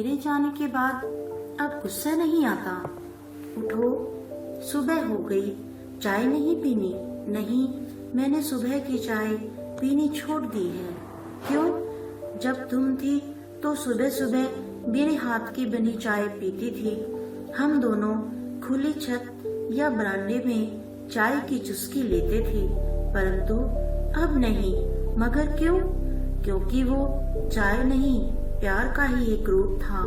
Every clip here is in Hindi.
मेरे जाने के बाद अब गुस्सा नहीं आता। उठो, सुबह हो गई, चाय नहीं पीनी? नहीं, मैंने सुबह की चाय पीनी छोड़ दी है। क्यों? जब तुम थी तो सुबह सुबह मेरे हाथ की बनी चाय पीती थी। हम दोनों खुली छत या बरामदे में चाय की चुस्की लेते थे, परंतु अब नहीं। मगर क्यों? क्योंकि वो चाय नहीं, प्यार का ही एक रूप था।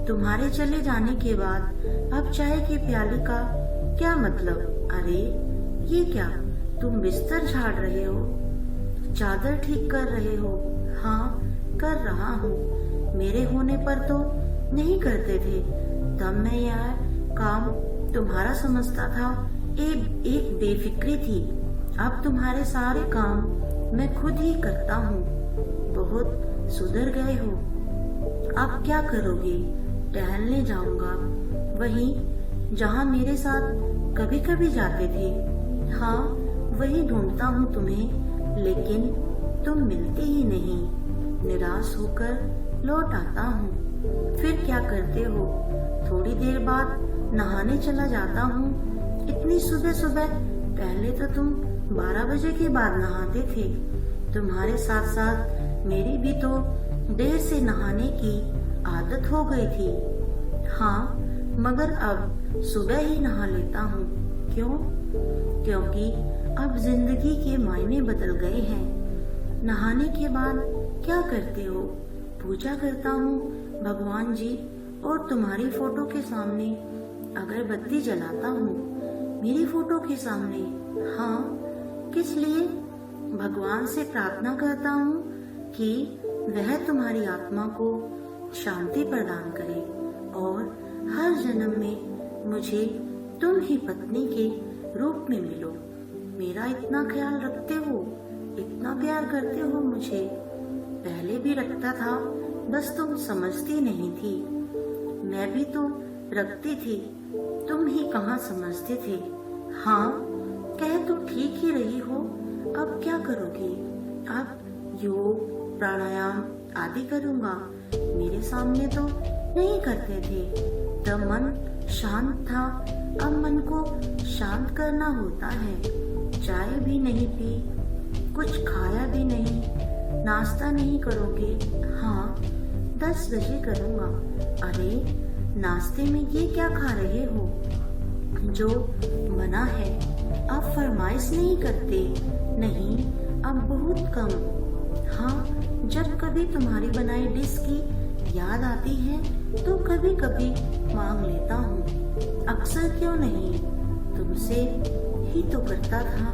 तुम्हारे चले जाने के बाद अब चाय के प्याले का क्या मतलब? अरे ये क्या, तुम बिस्तर झाड़ रहे हो, चादर ठीक कर रहे हो? हाँ, कर रहा हूँ। मेरे होने पर तो नहीं करते थे। तब मैं यह काम तुम्हारा समझता था, एक बेफिक्री थी। अब तुम्हारे सारे काम मैं खुद ही करता हूँ। बहुत सुधर गए हो। अब क्या करोगे? टहलने जाऊंगा, वहीं जहाँ मेरे साथ कभी कभी जाते थे। हाँ, वही ढूंढता हूँ तुम्हें, लेकिन तुम मिलते ही नहीं। निराश होकर लौट आता हूँ। फिर क्या करते हो? थोड़ी देर बाद नहाने चला जाता हूँ। इतनी सुबह सुबह? पहले तो तुम 12 बजे के बाद नहाते थे। तुम्हारे साथ साथ मेरी भी तो देर से नहाने की आदत हो गई थी। हाँ, मगर अब सुबह ही नहा लेता हूँ। क्यों? क्योंकि अब जिंदगी के मायने बदल गए हैं। नहाने के बाद क्या करते हो? पूजा करता हूँ भगवान जी, और तुम्हारी फोटो के सामने अगरबत्ती जलाता हूँ। मेरी फोटो के सामने? हाँ, किस लिए? भगवान से प्रार्थना करता हूँ कि वह तुम्हारी आत्मा को शांति प्रदान करे और हर जन्म में मुझे तुम ही पत्नी के रूप में मिलो। मेरा इतना ख्याल रखते हो, इतना प्यार करते हो मुझे। पहले भी रखता था, बस तुम समझती नहीं थी। मैं भी तो रखती थी, तुम ही कहाँ समझते थे। हाँ, कह तो ठीक ही रही हो। अब क्या करोगे? अब योग प्राणायाम आदि करूँगा। मेरे सामने तो नहीं करते थे, तब मन शांत था। अब मन को शांत करना होता है। चाय भी नहीं पी, कुछ खाया भी नहीं, नाश्ता नहीं करोगे? हाँ, 10 बजे करूँगा। अरे, नाश्ते में ये क्या खा रहे हो जो मना है? अब फरमाइश नहीं करते? नहीं, अब बहुत कम। हाँ, जब कभी तुम्हारी बनाई डिश की याद आती है तो कभी कभी मांग लेता हूँ। अक्सर क्यों नहीं, तुमसे ही तो करता था,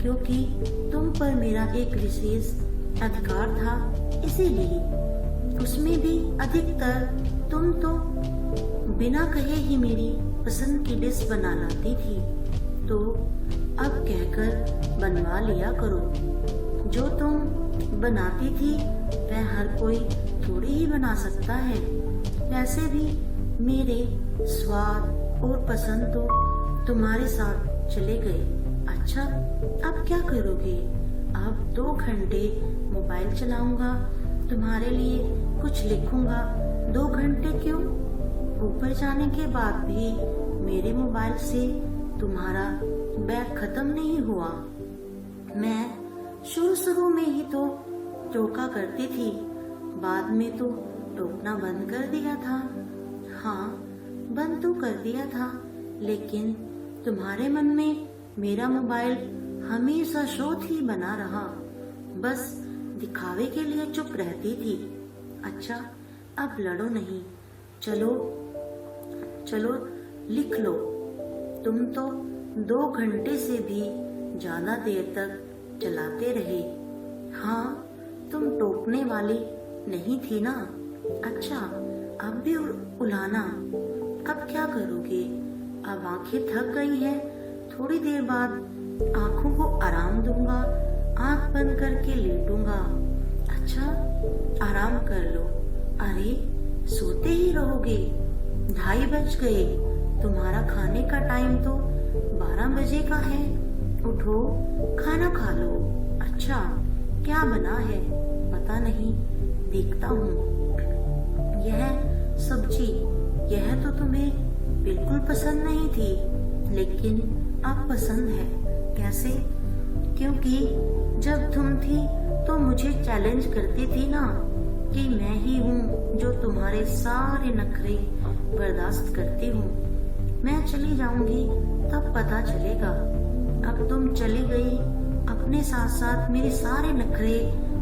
क्योंकि तुम पर मेरा एक विशेष अधिकार था, इसीलिए। उसमें भी अधिकतर तुम तो बिना कहे ही मेरी पसंद की डिश बना लाती थी, तो अब कहकर बनवा लिया करो। जो तुम बनाती थी वह हर कोई थोड़ी ही बना सकता है। वैसे भी मेरे स्वाद और पसंद तो तुम्हारे साथ चले गए। अच्छा, अब क्या करोगे? अब 2 घंटे मोबाइल चलाऊंगा, तुम्हारे लिए कुछ लिखूंगा। 2 घंटे क्यों? ऊपर जाने के बाद भी मेरे मोबाइल से तुम्हारा बैग खत्म नहीं हुआ। मैं शुरू में ही तो टोका करती थी, बाद में तो टोकना बंद कर दिया था। हाँ, बंद तो कर दिया था, लेकिन तुम्हारे मन में मेरा मोबाइल हमेशा शोध ही बना रहा। बस दिखावे के लिए चुप रहती थी। अच्छा, अब लड़ो नहीं, चलो चलो लिख लो। तुम तो 2 घंटे से भी ज्यादा देर तक चलाते रहे। हाँ, तुम टोकने वाली नहीं थी ना। अच्छा, अब भी उलाना। अब क्या करोगे? अब आंखें थक गई हैं, थोड़ी देर बाद आंखों को आराम दूंगा, आंख बंद करके लेटूंगा। अच्छा, आराम कर लो। अरे, सोते ही रहोगे? 2:30 बज गए। तुम्हारा खाने का टाइम तो 12 बजे का है। उठो, खाना खा लो। अच्छा, क्या बना है? पता नहीं, देखता हूँ। यह सब्जी, यह तो तुम्हें बिल्कुल पसंद नहीं थी, लेकिन अब पसंद है। कैसे? क्योंकि जब तुम थी तो मुझे चैलेंज करती थी ना कि मैं ही हूँ जो तुम्हारे सारे नखरे बर्दाश्त करती हूँ। मैं चली जाऊंगी तब पता चलेगा। अब तुम चली गई, अपने साथ साथ मेरे सारे नखरे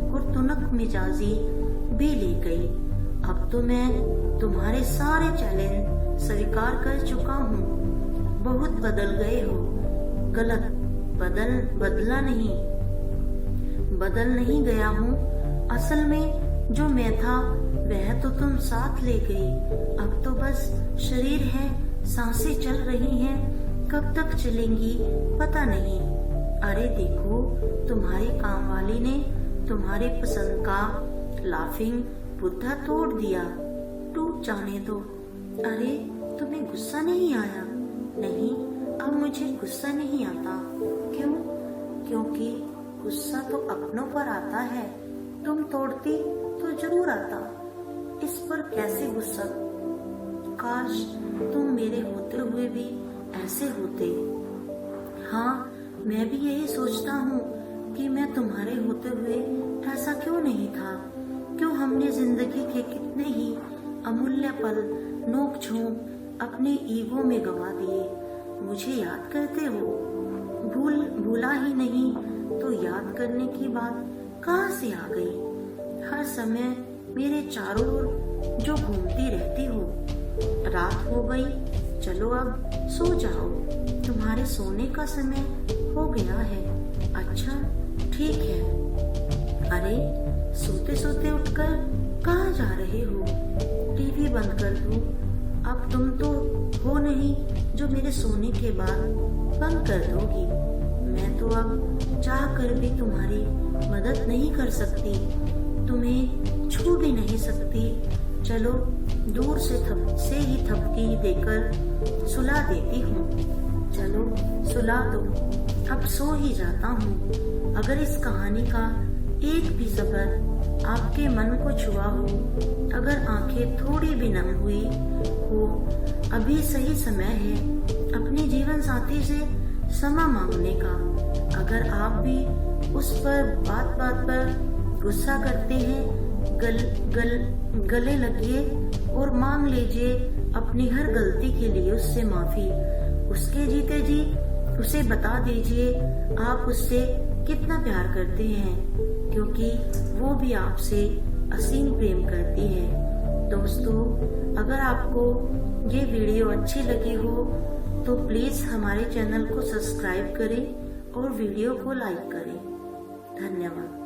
और तुनक मिजाजी भी ले गई। अब तो मैं तुम्हारे सारे चैलेंज स्वीकार कर चुका हूँ। बहुत बदल गए हो। गलत, बदल नहीं गया हूँ। असल में जो मैं था वह तो तुम साथ ले गई। अब तो बस शरीर है, सांसें चल रही हैं, कब तक चलेंगी पता नहीं। अरे देखो, तुम्हारी काम वाली ने तुम्हारे पसंद का लाफिंग बुद्धा तोड़ दिया। टूट जाने दो। अरे तुम्हें गुस्सा नहीं आया? नहीं, अब मुझे गुस्सा नहीं आता। क्यों? क्योंकि गुस्सा तो अपनों पर आता है। तुम तोड़ती तो जरूर आता। इस पर कैसे गुस्सा? काश तुम मेरे होते हुए भी ऐसे होते। हाँ, मैं भी यही सोचता हूँ कि मैं तुम्हारे होते हुए ऐसा क्यों नहीं था। क्यों हमने जिंदगी के कितने ही अमूल्य पल नोक झोंक अपने ईगो में गवा दिए। मुझे याद करते हो? भूला ही नहीं तो याद करने की बात कहाँ से आ गई? हर समय मेरे चारों ओर जो घूमती रहती हो। रात हो गई, चलो अब सो जाओ। तुम्हारे सोने का समय हो गया है। अच्छा, ठीक है। अरे सोते सोते उठकर कहाँ जा रहे हो? टीवी बंद कर दूं? अब तुम तो हो नहीं जो मेरे सोने के बाद बंद कर दोगी। मैं तो अब चाह कर भी तुम्हारी मदद नहीं कर सकती, तुम्हें छू भी नहीं सकती। चलो दूर से ही थपकी देकर सुला देती हूँ। चलो सुला दो, अब सो ही जाता हूँ। अगर इस कहानी का एक भी जबर आपके मन को छुआ हो, अगर आंखें थोड़ी भी नम हुई हो, अभी सही समय है अपने जीवन साथी से क्षमा मांगने का। अगर आप भी उस पर बात पर गुस्सा करते हैं, गले लगिए और मांग लीजिए अपनी हर गलती के लिए उससे माफी। उसके जीते जी उसे बता दीजिए आप उससे कितना प्यार करते हैं, क्योंकि वो भी आपसे असीम प्रेम करती है। दोस्तों, अगर आपको ये वीडियो अच्छी लगी हो तो प्लीज हमारे चैनल को सब्सक्राइब करें और वीडियो को लाइक करें। धन्यवाद।